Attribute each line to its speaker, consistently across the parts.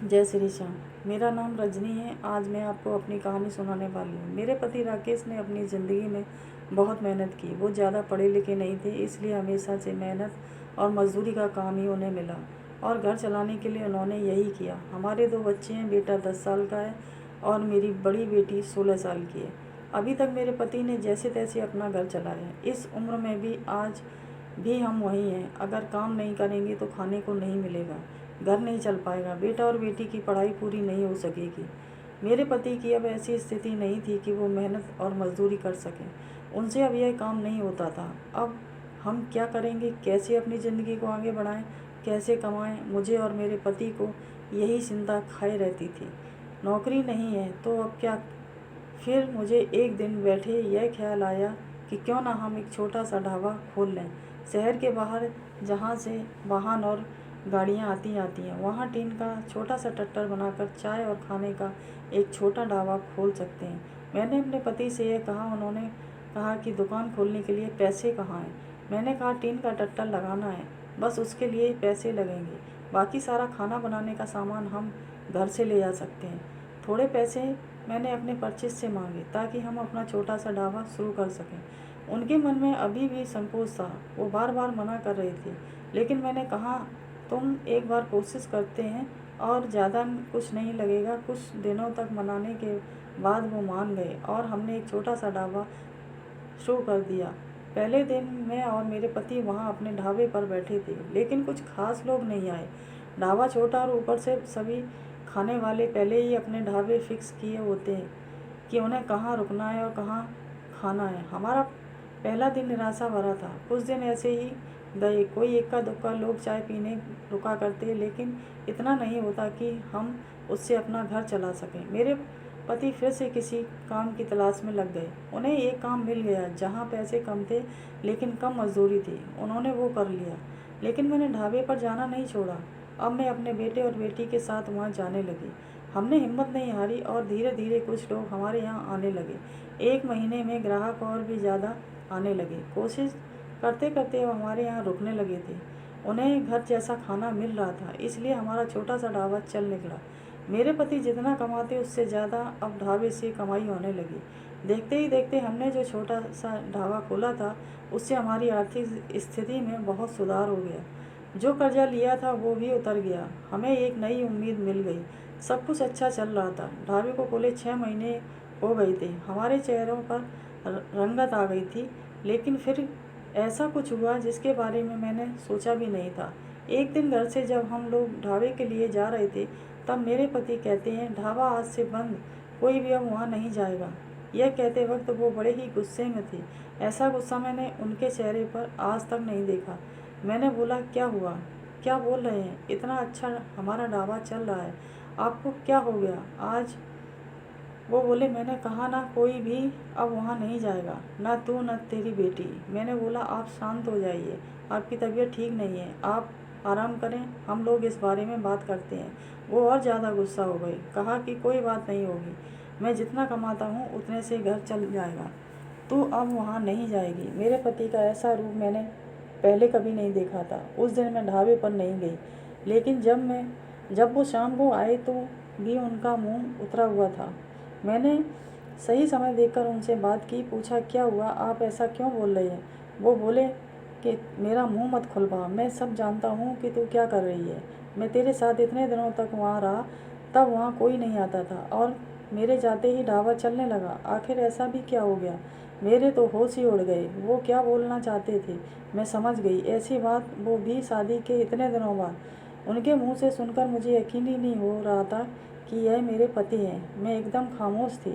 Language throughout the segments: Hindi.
Speaker 1: जय श्री श्याम। मेरा नाम रजनी है। आज मैं आपको अपनी कहानी सुनाने वाली हूँ। मेरे पति राकेश ने अपनी ज़िंदगी में बहुत मेहनत की। वो ज़्यादा पढ़े लिखे नहीं थे, इसलिए हमेशा से मेहनत और मजदूरी का काम ही उन्हें मिला और घर चलाने के लिए उन्होंने यही किया। हमारे 2 बच्चे हैं। बेटा 10 साल का है और मेरी बड़ी बेटी 16 साल की है। अभी तक मेरे पति ने जैसे तैसे अपना घर चलाया है। इस उम्र में भी आज भी हम वही हैं। अगर काम नहीं करेंगे तो खाने को नहीं मिलेगा, घर नहीं चल पाएगा, बेटा और बेटी की पढ़ाई पूरी नहीं हो सकेगी। मेरे पति की अब ऐसी स्थिति नहीं थी कि वो मेहनत और मजदूरी कर सकें। उनसे अब यह काम नहीं होता था। अब हम क्या करेंगे, कैसे अपनी ज़िंदगी को आगे बढ़ाएं, कैसे कमाएं? मुझे और मेरे पति को यही चिंता खाए रहती थी। नौकरी नहीं है तो अब क्या? फिर मुझे एक दिन बैठे यह ख्याल आया कि क्यों ना हम एक छोटा सा ढाबा खोल लें। शहर के बाहर जहाँ से वाहन और गाड़ियाँ आती हैं, वहाँ टीन का छोटा सा टट्टर बनाकर चाय और खाने का एक छोटा ढाबा खोल सकते हैं। मैंने अपने पति से यह कहा। उन्होंने कहा कि दुकान खोलने के लिए पैसे कहाँ हैं? मैंने कहा टीन का टट्टर लगाना है, बस उसके लिए ही पैसे लगेंगे। बाकी सारा खाना बनाने का सामान हम घर से ले जा सकते हैं। थोड़े पैसे मैंने अपने परचेज से मांगे ताकि हम अपना छोटा सा ढाबा शुरू कर सकें। उनके मन में अभी भी संकोच था। वो बार बार मना कर रहे थे, लेकिन मैंने कहा तुम एक बार कोशिश करते हैं और ज़्यादा कुछ नहीं लगेगा। कुछ दिनों तक मनाने के बाद वो मान गए और हमने एक छोटा सा ढाबा शुरू कर दिया। पहले दिन मैं और मेरे पति वहाँ अपने ढाबे पर बैठे थे, लेकिन कुछ खास लोग नहीं आए। ढाबा छोटा और ऊपर से सभी खाने वाले पहले ही अपने ढाबे फिक्स किए होते हैं कि उन्हें कहाँ रुकना है और कहाँ खाना है। हमारा पहला दिन निराशा भरा था। कुछ दिन ऐसे ही गए। कोई इक्का दुक्का लोग चाय पीने रुका करते, लेकिन इतना नहीं होता कि हम उससे अपना घर चला सकें। मेरे पति फिर से किसी काम की तलाश में लग गए। उन्हें एक काम मिल गया जहाँ पैसे कम थे लेकिन कम मजदूरी थी। उन्होंने वो कर लिया, लेकिन मैंने ढाबे पर जाना नहीं छोड़ा। अब मैं अपने बेटे और बेटी के साथ वहाँ जाने लगी। हमने हिम्मत नहीं हारी और धीरे धीरे कुछ लोग हमारे यहाँ आने लगे। एक महीने में ग्राहक और भी ज़्यादा आने लगे। कोशिश करते करते वो हमारे यहाँ रुकने लगे थे। उन्हें घर जैसा खाना मिल रहा था, इसलिए हमारा छोटा सा ढाबा चल निकला। मेरे पति जितना कमाते उससे ज़्यादा अब ढाबे से कमाई होने लगी। देखते ही देखते हमने जो छोटा सा ढाबा खोला था, उससे हमारी आर्थिक स्थिति में बहुत सुधार हो गया। जो कर्जा लिया था वो भी उतर गया। हमें एक नई उम्मीद मिल गई। सब कुछ अच्छा चल रहा था। ढाबे को खोले 6 महीने हो गए थे। हमारे चेहरों पर रंगत आ गई थी, लेकिन फिर ऐसा कुछ हुआ जिसके बारे में मैंने सोचा भी नहीं था। एक दिन घर से जब हम लोग ढाबे के लिए जा रहे थे, तब मेरे पति कहते हैं ढाबा आज से बंद, कोई भी अब वहाँ नहीं जाएगा। यह कहते वक्त वो बड़े ही गुस्से में थे। ऐसा गुस्सा मैंने उनके चेहरे पर आज तक नहीं देखा। मैंने बोला क्या हुआ, क्या बोल रहे हैं? इतना अच्छा हमारा ढाबा चल रहा है, आपको क्या हो गया आज? वो बोले मैंने कहा ना कोई भी अब वहाँ नहीं जाएगा, ना तू न तेरी बेटी। मैंने बोला आप शांत हो जाइए, आपकी तबीयत ठीक नहीं है, आप आराम करें, हम लोग इस बारे में बात करते हैं। वो और ज़्यादा गुस्सा हो गई। कहा कि कोई बात नहीं होगी, मैं जितना कमाता हूँ उतने से घर चल जाएगा, तू अब वहाँ नहीं जाएगी। मेरे पति का ऐसा रूप मैंने पहले कभी नहीं देखा था। उस दिन मैं ढाबे पर नहीं गई, लेकिन जब वो शाम को आए तो भी उनका मुंह उतरा हुआ था। मैंने सही समय देखकर उनसे बात की। पूछा क्या हुआ, आप ऐसा क्यों बोल रहे हैं? वो बोले कि मेरा मुंह मत खुलवा, मैं सब जानता हूँ कि तू क्या कर रही है। मैं तेरे साथ इतने दिनों तक वहाँ रहा, तब वहाँ कोई नहीं आता था और मेरे जाते ही ढाबा चलने लगा। आखिर ऐसा भी क्या हो गया? मेरे तो होश ही उड़ गए। वो क्या बोलना चाहते थे मैं समझ गई। ऐसी बात वो भी शादी के इतने दिनों बाद। उनके मुंह से सुनकर मुझे यकीन ही नहीं हो रहा था कि यह मेरे पति हैं। मैं एकदम खामोश थी।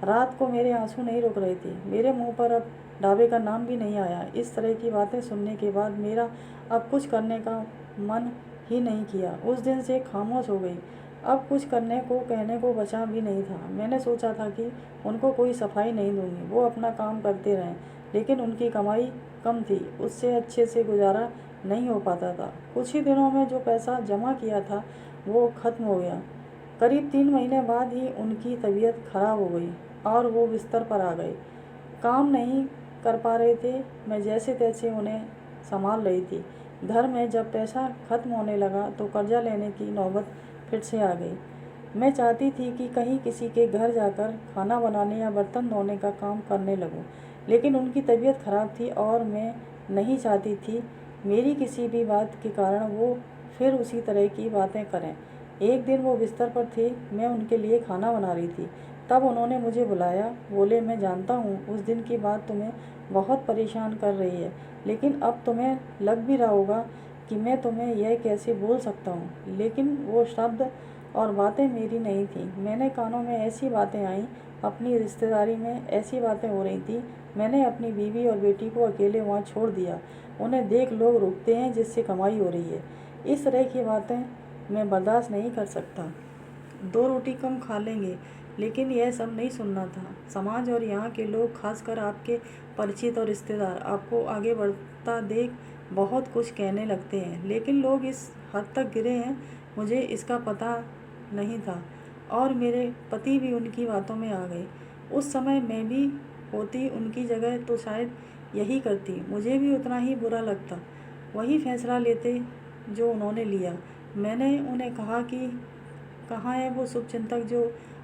Speaker 1: रात को मेरे आंसू नहीं रुक रहे थे। मेरे मुंह पर अब ढाबे का नाम भी नहीं आया। इस तरह की बातें सुनने के बाद मेरा अब कुछ करने का मन ही नहीं किया। उस दिन से खामोश हो गई। अब कुछ करने को कहने को बचा भी नहीं था। मैंने सोचा था कि उनको कोई सफाई नहीं दूंगी, वो अपना काम करते रहें, लेकिन उनकी कमाई कम थी, उससे अच्छे से गुजारा नहीं हो पाता था। कुछ ही दिनों में जो पैसा जमा किया था वो ख़त्म हो गया। करीब 3 महीने बाद ही उनकी तबीयत खराब हो गई और वो बिस्तर पर आ गए। काम नहीं कर पा रहे थे। मैं जैसे तैसे उन्हें संभाल रही थी। घर में जब पैसा खत्म होने लगा तो कर्जा लेने की नौबत फिर से आ गई। मैं चाहती थी कि कहीं किसी के घर जाकर खाना बनाने या बर्तन धोने का काम करने लगूं, लेकिन उनकी तबीयत खराब थी और मैं नहीं चाहती थी मेरी किसी भी बात के कारण वो फिर उसी तरह की बातें करें। एक दिन वो बिस्तर पर थे, मैं उनके लिए खाना बना रही थी, तब उन्होंने मुझे बुलाया। बोले, मैं जानता हूँ उस दिन की बात तुम्हें बहुत परेशान कर रही है, लेकिन अब तुम्हें लग भी रहा होगा कि मैं तुम्हें यह कैसे बोल सकता हूँ। लेकिन वो शब्द और बातें मेरी नहीं थी। मैंने कानों में ऐसी बातें आईं, अपनी रिश्तेदारी में ऐसी बातें हो रही थी। मैंने अपनी बीवी और बेटी को अकेले वहाँ छोड़ दिया। उन्हें देख लोग रुकते हैं जिससे कमाई हो रही है। इस तरह की बातें मैं बर्दाश्त नहीं कर सकता। 2 रोटी कम खा लेंगे, लेकिन यह सब नहीं सुनना था। समाज और यहाँ के लोग, खासकर आपके परिचित और रिश्तेदार, आपको आगे बढ़ता देख बहुत कुछ कहने लगते हैं, लेकिन लोग इस हद तक गिरे हैं मुझे इसका पता नहीं था। और मेरे पति भी उनकी बातों में आ गए। उस समय मैं भी होती उनकी जगह तो शायद यही करती, मुझे भी उतना ही बुरा लगता, वही फैसला लेते जो उन्होंने लिया। मैंने उन्हें कहा कि कहाँ है वो शुभचिंतक जो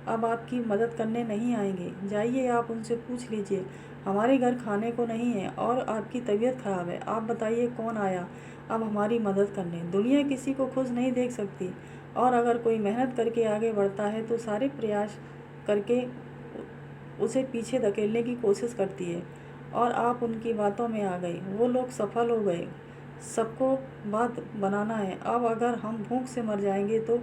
Speaker 1: अब आपकी मदद करने नहीं आएंगे। जाइए, आप उनसे पूछ लीजिए। हमारे घर खाने को नहीं है और आपकी तबीयत खराब है। आप बताइए कौन आया अब हमारी मदद करने। दुनिया किसी को खुश नहीं देख सकती, और अगर कोई मेहनत करके आगे बढ़ता है तो सारे प्रयास करके उसे पीछे धकेलने की कोशिश करती है। और आप उनकी बातों में आ गई। वो लोग सफल हो गए। सबको बात बनाना है। अब अगर हम भूख से मर जाएंगे तो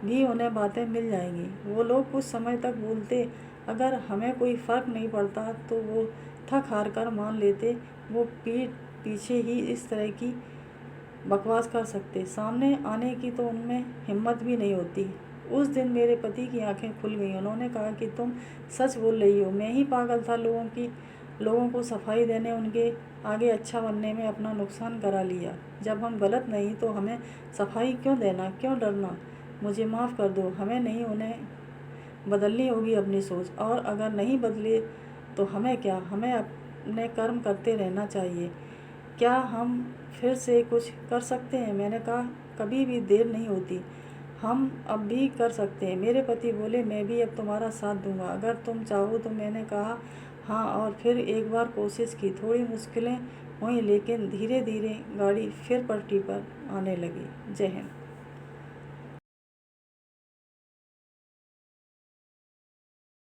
Speaker 1: भी उन्हें बातें मिल जाएंगी। वो लोग कुछ समय तक बोलते, अगर हमें कोई फ़र्क नहीं पड़ता तो वो थक हार कर मान लेते। वो पीठ पीछे ही इस तरह की बकवास कर सकते, सामने आने की तो उनमें हिम्मत भी नहीं होती। उस दिन मेरे पति की आंखें खुल गईं। उन्होंने कहा कि तुम सच बोल रही हो, मैं ही पागल था। लोगों को सफाई देने, उनके आगे अच्छा बनने में अपना नुकसान करा लिया। जब हम गलत नहीं तो हमें सफाई क्यों देना, क्यों डरना। मुझे माफ़ कर दो। हमें नहीं, उन्हें बदलनी होगी अपनी सोच, और अगर नहीं बदले तो हमें क्या, हमें अपने कर्म करते रहना चाहिए। क्या हम फिर से कुछ कर सकते हैं? मैंने कहा, कभी भी देर नहीं होती, हम अब भी कर सकते हैं। मेरे पति बोले, मैं भी अब तुम्हारा साथ दूंगा अगर तुम चाहो तो। मैंने कहा, हाँ, और फिर एक बार कोशिश की। थोड़ी मुश्किलें हुई, लेकिन धीरे धीरे गाड़ी फिर पटरी पर आने लगी। जय हिंद।